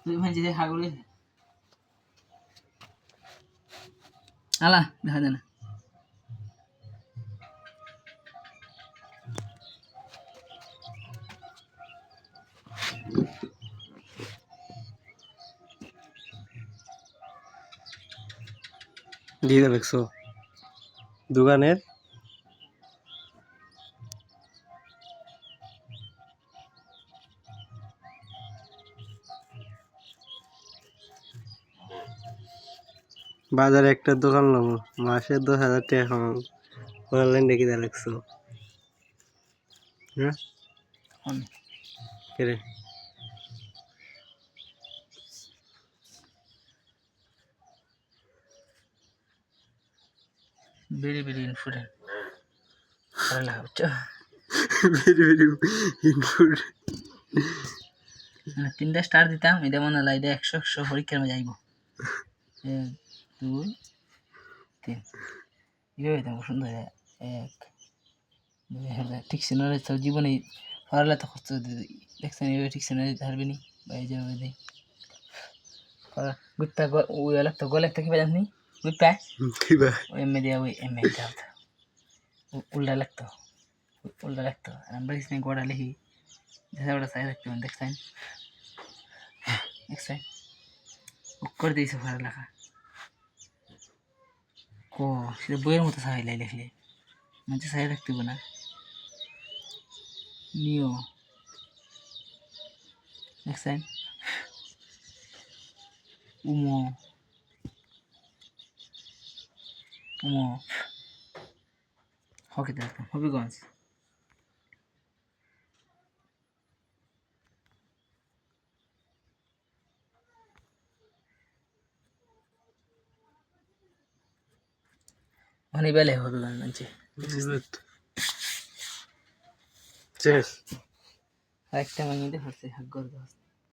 তুই ভাই যে হাগুলি আলা দেখা যায় না দিয়ে দেখছো দোকানের বাজারে একটা দোকান লম মাসে 10,000 টাকা কামাবো অনলাইন দেখি দেখছো হ্যাঁ কেরে বেরি বেরি ইনফ্লুয়েন্ট আলা হচ্ছে ভেরি ভেরি ইনফুড তিনটা স্টার দিতাম এটা মনে হয় এটা 100 পরীক্ষার মধ্যে আইব 1 2 3 ইয়ে এটা সুন্দর 1 2 ঠিক সিনারে তো জীবনে পারলে তো কষ্ট দেখছেন এই ঠিক সিনারে ধরবে নি ভাই যাবে দে গুত্তা ওই এলাক তো গলে থেকে বাজানি গুত্তা কি ভাই ওই এমএ দিয়া ওই এমএ দাও উল্টা লাগতো আর আমরা কিছু গোড়া লিখি যেটা ওটা সাইড রাখতে দেখছেন করে দিয়েছে ভালো লেখা কো সেটা বইয়ের মতো সাহায্য লিখলে মানে সাইড রাখতে না নিও দেখছেন উমো হকি দেখতাম হবিগঞ্জ মানে বেলে হবিগঞ্জ মানছে চেস আরেকটা মাইনে হচ্ছে হাগ্গর